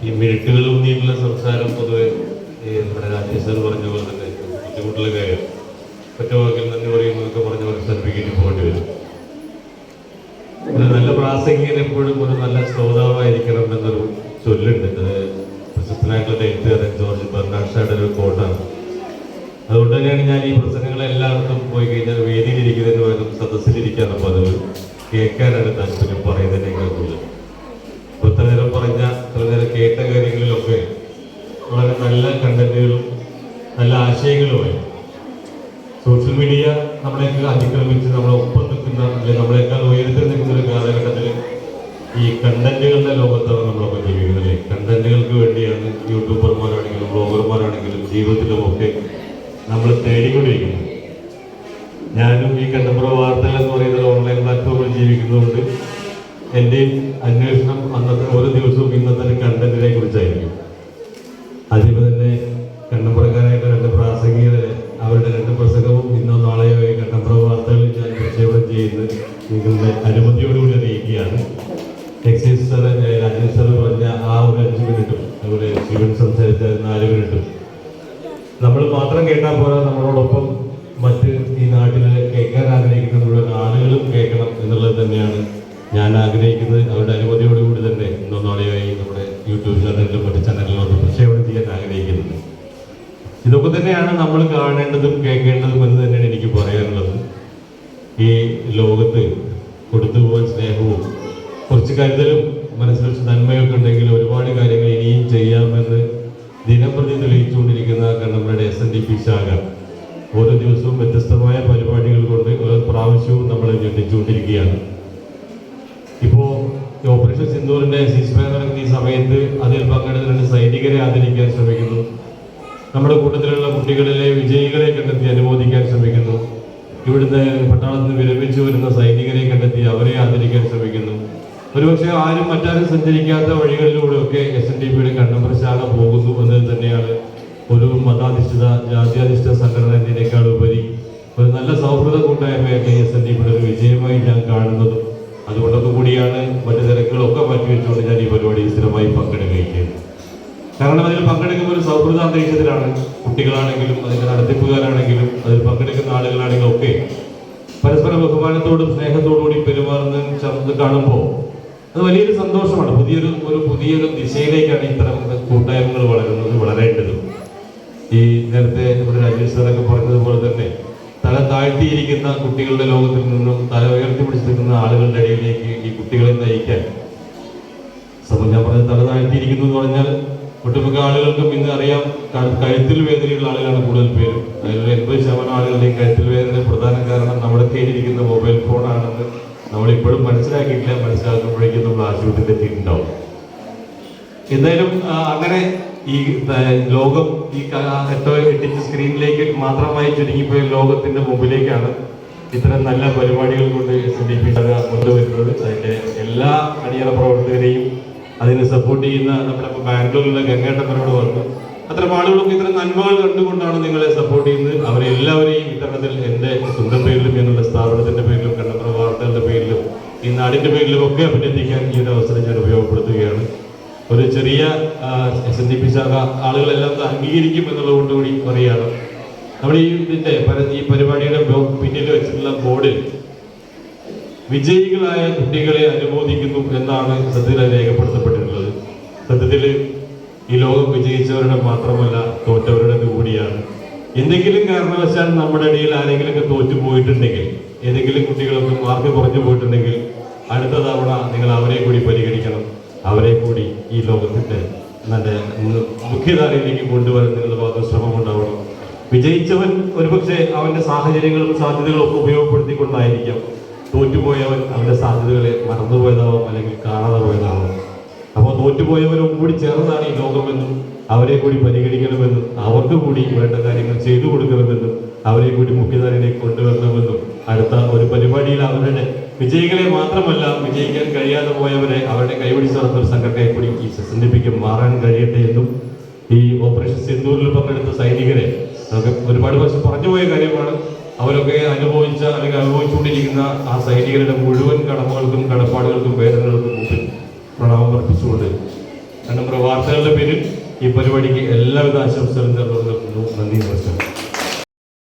ഈ മിനിറ്റുകൾ ഊന്നിയിട്ടുള്ള സംസാരം പൊതുവെ നമ്മുടെ രാജേഷ് സാർ പറഞ്ഞ പോലെ തന്നെ ബുദ്ധിമുട്ടുള്ള കാര്യം ഒറ്റവാക്കിൽ നന്ദി പറയുന്നതൊക്കെ പറഞ്ഞ പോലെ സ്ഥലപ്പിക്കേണ്ടി പോകേണ്ടി വരും. ഒരു നല്ല പ്രാസംഗികൻ എപ്പോഴും ഒരു നല്ല ശ്രോതാവായിരിക്കണം എന്നൊരു ചൊല്ലുണ്ട്. അത് പ്രശസ്തനായിട്ടുള്ള എഴുത്തുകാരൻ ജോർജ് ബെർണാഡ് ഷായുടെ ഒരു കോട്ടാണ്. അതുകൊണ്ട് തന്നെയാണ് ഞാൻ ഈ പ്രസംഗങ്ങളെല്ലായിടത്തും പോയി കഴിഞ്ഞാൽ വേദിയിലിരിക്കുന്നതിന് പകരം സദസ്സിലിരിക്കാണ് പതിവ്. കേൾക്കാനാണ് താല്പര്യം, പറയുന്നതിനേക്കാൾ കൂടുതൽ. അപ്പോൾ ഇത്ര നേരം പറഞ്ഞ ഇത്ര നേരം കേട്ട കാര്യങ്ങളിലൊക്കെ വളരെ നല്ല കണ്ടന്റുകളും നല്ല ആശയങ്ങളുമായി സോഷ്യൽ മീഡിയ നമ്മളെയൊക്കെ അതിക്രമിച്ച് നമ്മളൊപ്പം നിൽക്കുന്ന അല്ലെങ്കിൽ നമ്മളെക്കാൾ ഉയരത്തിൽ നിൽക്കുന്ന ഒരു കാലഘട്ടത്തിൽ ഈ കണ്ടന്റുകളുടെ ലോകത്താണ് നമ്മളൊക്കെ ജീവിക്കുന്നത് അല്ലേ. കണ്ടന്റുകൾക്ക് വേണ്ടിയാണ് യൂട്യൂബർമാരാണെങ്കിലും ബ്ലോഗർമാരാണെങ്കിലും ജീവിതത്തിലുമൊക്കെ നമ്മൾ തേടിക്കൊണ്ടിരിക്കുന്നത്. ഞാനും ഈ കണ്ടംപററി വാർത്തകൾ എന്ന് പറയുന്ന ഓൺലൈൻ പ്ലാറ്റ്ഫോമിൽ ജീവിക്കുന്നതുകൊണ്ട് എൻ്റെയും അന്വേഷണം അന്നത്തെ ഓരോ ദിവസവും ഇന്നത്തെ കണ്ടന്റിനെ കുറിച്ചായിരിക്കും. അതിപ്പോൾ തന്നെ കണ്ടംപററിക്കാരായിട്ട് രണ്ട് പ്രാസംഗികരെ അവരുടെ രണ്ട് പ്രസംഗവും ഇന്നോ നാളെയോ കണ്ടംപററി വാർത്തകളിൽ ഞാൻ പ്രക്ഷേപണം ചെയ്യുന്നത് നിങ്ങളുടെ അനുമതിയോടുകൂടി അറിയിക്കുകയാണ്. എക്സൈസ് സാർ രാജേഷ് സാർ പറഞ്ഞ ആ ഒരു 5 മിനിറ്റും അതുപോലെ ശിവൻ സംസാരിച്ച 4 മിനിറ്റും നമ്മൾ മാത്രം കേട്ടാൽ പോരാ, നമ്മളോടൊപ്പം മറ്റ് ഈ നാട്ടിൽ കേൾക്കാൻ ആഗ്രഹിക്കുന്ന മുഴുവൻ ആളുകളും കേൾക്കണം എന്നുള്ളത് തന്നെയാണ് ഞാൻ ആഗ്രഹിക്കുന്നത്. അവരുടെ അനുമതിയോടുകൂടി തന്നെ ഇന്നോ നാളെയായി നമ്മുടെ യൂട്യൂബ് ചാനലിലും മറ്റ് ചാനലിലും പ്രക്ഷേപണം ചെയ്യാൻ ആഗ്രഹിക്കുന്നത്. ഇതൊക്കെ തന്നെയാണ് നമ്മൾ കാണേണ്ടതും കേൾക്കേണ്ടതും എന്ന് തന്നെയാണ് എനിക്ക് പറയാനുള്ളത്. ഈ ലോകത്ത് കൊടുത്തുപോകാൻ സ്നേഹവും കുറച്ച് കരുതലും മനസ്സിലൊരു നന്മയൊക്കെ ഉണ്ടെങ്കിൽ ഒരുപാട് കാര്യങ്ങൾ ഇനിയും ചെയ്യാമെന്ന് ദിനംപ്രതി തെളിയിച്ചുകൊണ്ടിരിക്കുന്ന കണ്ണമ്മയുടെ SNDP ശാഖ ഓരോ ദിവസവും വ്യത്യസ്തമായ പരിപാടികൾ കൊണ്ട് ഓരോ പ്രാവശ്യവും നമ്മൾ ഞെട്ടിച്ചുകൊണ്ടിരിക്കുകയാണ്. ഇപ്പോൾ ഓപ്പറേഷൻ സിന്ദൂറിന്റെ സീസ്ഫയർ നടക്കുന്ന ഈ സമയത്ത് അതിൽ പങ്കെടുത്ത 2 സൈനികരെ ആദരിക്കാൻ ശ്രമിക്കുന്നു. നമ്മുടെ കൂട്ടത്തിലുള്ള കുട്ടികളിലെ വിജയികളെ കണ്ടെത്തി അനുമോദിക്കാൻ ശ്രമിക്കുന്നു. ഇവിടുന്ന് പട്ടാളത്തിൽ നിന്ന് വിരമിച്ചു വരുന്ന സൈനികരെ കണ്ടെത്തി അവരെ ആദരിക്കാൻ ശ്രമിക്കുന്നു. ഒരുപക്ഷെ മറ്റാരും സഞ്ചരിക്കാത്ത വഴികളിലൂടെയൊക്കെ SNDPയുടെ കണ്ണംപററി ശാഖ പോകുന്നു എന്നത് തന്നെയാണ് ഒരു മതാധിഷ്ഠിത ജാത്യാധിഷ്ഠിത സംഘടന എന്നതിനേക്കാൾ ഉപരി ഒരു നല്ല സൗഹൃദ കൂട്ടായ്മയൊക്കെ SNDPയുടെ ഒരു വിജയമായി ഞാൻ കാണുന്നതും. അതുകൊണ്ടൊക്കെ കൂടിയാണ് മറ്റു തിരക്കുകളൊക്കെ മാറ്റിവെച്ചുകൊണ്ട് ഞാൻ ഈ പരിപാടിയിൽ സ്ഥിരമായി പങ്കെടുക്കുകയും. കാരണം അതിൽ പങ്കെടുക്കുന്ന ഒരു സൗഹൃദ അന്തരീക്ഷത്തിലാണ്. കുട്ടികളാണെങ്കിലും അതിൻ്റെ നടത്തിപ്പുകാരാണെങ്കിലും അതിൽ പങ്കെടുക്കുന്ന ആളുകളാണെങ്കിലും ഒക്കെ പരസ്പര ബഹുമാനത്തോടും സ്നേഹത്തോടു കൂടി പെരുമാറുന്ന കാണുമ്പോൾ അത് വലിയൊരു സന്തോഷമാണ്. പുതിയൊരു ദിശയിലേക്കാണ് ഇത്തരം കൂട്ടായ്മകൾ വളരേണ്ടതും. ഈ നേരത്തെ നമ്മുടെ രാജേഷ് സാറൊക്കെ പറഞ്ഞതുപോലെ തന്നെ തല താഴ്ത്തിയിരിക്കുന്ന കുട്ടികളുടെ ലോകത്തിൽ നിന്നും തല ഉയർത്തിപ്പിടിച്ച് നിൽക്കുന്ന ആളുകളുടെ ഇടയിലേക്ക് ഈ കുട്ടികളെ നയിക്കാൻ ഞാൻ പറഞ്ഞത് തല താഴ്ത്തിയിരിക്കുന്നു എന്ന് പറഞ്ഞാൽ ഒട്ടുമിക്ക ആളുകൾക്കും ഇന്ന് അറിയാം കഴുത്തിൽ വേദനയുള്ള ആളുകളാണ് കൂടുതൽ പേരും. അതിലൊരു 80% ആളുകളുടെയും കഴുത്തിൽ വേദന പ്രധാന കാരണം നമ്മുടെ കയ്യിലിരിക്കുന്ന മൊബൈൽ ഫോണാണെന്ന് നമ്മളിപ്പോഴും മനസ്സിലാക്കിയിട്ടില്ല. മനസ്സിലാക്കുമ്പോഴേക്കും നമ്മൾ ആശുപത്രിയിൽ എത്തിയിട്ടുണ്ടാവും. എന്തായാലും അങ്ങനെ ഈ ലോകം ഈ 8 സ്ക്രീനിലേക്ക് മാത്രമായി ചുരുങ്ങിപ്പോയ ലോകത്തിന്റെ മുമ്പിലേക്കാണ് ഇത്തരം നല്ല പരിപാടികൾ കൊണ്ട് SNDP കൊണ്ടുവരുന്നത്. അതിന്റെ എല്ലാ അണിയറ പ്രവർത്തകരെയും അതിനെ സപ്പോർട്ട് ചെയ്യുന്ന നമ്മുടെ ബാംഗ്ലൂരിലുള്ള ഗംഗേട്ടപ്പനോട് വന്നു. അത്തരം ആളുകളൊക്കെ ഇത്തരം നന്മകൾ കണ്ടുകൊണ്ടാണ് നിങ്ങളെ സപ്പോർട്ട് ചെയ്യുന്നത്. അവരെ എല്ലാവരെയും ഇത്തരത്തിൽ എൻ്റെ സ്വന്തം പേരിലും ഞങ്ങളുടെ സ്ഥാപനത്തിന്റെ പേരിലും കണ്ണംപററി വാർത്തകളുടെ പേരിലും ഈ നാടിന്റെ പേരിലും ഒക്കെ അഭിനന്ദിക്കാൻ ഈ ഒരു അവസരം ഞാൻ ഉപയോഗപ്പെടുത്തുകയാണ്. ഒരു ചെറിയ SNDP ശാഖ ആളുകളെല്ലാം അംഗീകരിക്കും എന്നുള്ളതുകൊണ്ടുകൂടി പറയുകയാണ്. നമ്മൾ ഈ പരിപാടിയുടെ പിന്നിൽ വെച്ചിട്ടുള്ള ബോർഡിൽ വിജയികളായ കുട്ടികളെ അനുമോദിക്കുന്നു എന്നാണ് സത്യത്തിൽ രേഖപ്പെടുത്തപ്പെട്ടിട്ടുള്ളത്. സത്യത്തിൽ ഈ ലോകം വിജയിച്ചവരുടെ മാത്രമല്ല തോറ്റവരുടെ കൂടിയാണ്. എന്തെങ്കിലും കാരണവശാൽ നമ്മുടെ ഇടയിൽ ആരെങ്കിലുമൊക്കെ തോറ്റു പോയിട്ടുണ്ടെങ്കിൽ, ഏതെങ്കിലും കുട്ടികൾക്ക് മാർക്ക് കുറഞ്ഞു പോയിട്ടുണ്ടെങ്കിൽ അടുത്ത തവണ നിങ്ങൾ അവരെ കൂടി പരിഗണിക്കണം. അവരെ കൂടി ഈ ലോകത്തിന്റെ നല്ല മുഖ്യധാരയിലേക്ക് കൊണ്ടുവരാൻ നിങ്ങളുടെ ഭാഗത്ത് ശ്രമമുണ്ടാവണം. വിജയിച്ചവൻ ഒരുപക്ഷെ അവന്റെ സാഹചര്യങ്ങളും സാധ്യതകളും ഒക്കെ ഉപയോഗപ്പെടുത്തിക്കൊണ്ടായിരിക്കാം. തോറ്റുപോയവൻ അവന്റെ സാധ്യതകളെ മറന്നുപോയതാവാം, അല്ലെങ്കിൽ കാണാതെ പോയതാവാം. അപ്പോൾ തോറ്റുപോയവരും കൂടി ചേർന്നാണ് ഈ ലോകമെന്നും അവരെ കൂടി പരിഗണിക്കണമെന്നും അവർക്ക് കൂടി വേണ്ട കാര്യങ്ങൾ ചെയ്തു കൊടുക്കണമെന്നും അവരെ കൂടി മുഖ്യധാരയിലേക്ക് കൊണ്ടുവരണമെന്നും അടുത്ത ഒരു പരിപാടിയിൽ അവരുടെ വിജയികളെ മാത്രമല്ല വിജയിക്കാൻ കഴിയാതെ പോയവരെ അവരുടെ കൈപിടിച്ച് നടന്നൊരു സംഘടനയെ കൂടി ഈ SNDPക്ക് മാറാൻ കഴിയട്ടെ എന്നും ഈ ഓപ്പറേഷൻ സിന്ദൂറിൽ പങ്കെടുത്ത സൈനികരെ നമുക്ക് ഒരുപാട് വർഷം പറഞ്ഞുപോയ കാര്യമാണ്. അവരൊക്കെ അനുഭവിച്ച അല്ലെങ്കിൽ അനുഭവിച്ചുകൊണ്ടിരിക്കുന്ന ആ സൈനികരുടെ മുഴുവൻ കടമകൾക്കും കടപ്പാടുകൾക്കും വേദനകൾക്കും മുമ്പിൽ പ്രണാമം അർപ്പിച്ചുകൊണ്ട് നമ്മുടെ വാർത്തകളുടെ പേരിൽ ഈ പരിപാടിക്ക് എല്ലാവിധ ആശംസകളും നിർത്തുന്നു. നന്ദി, നമസ്കാരം.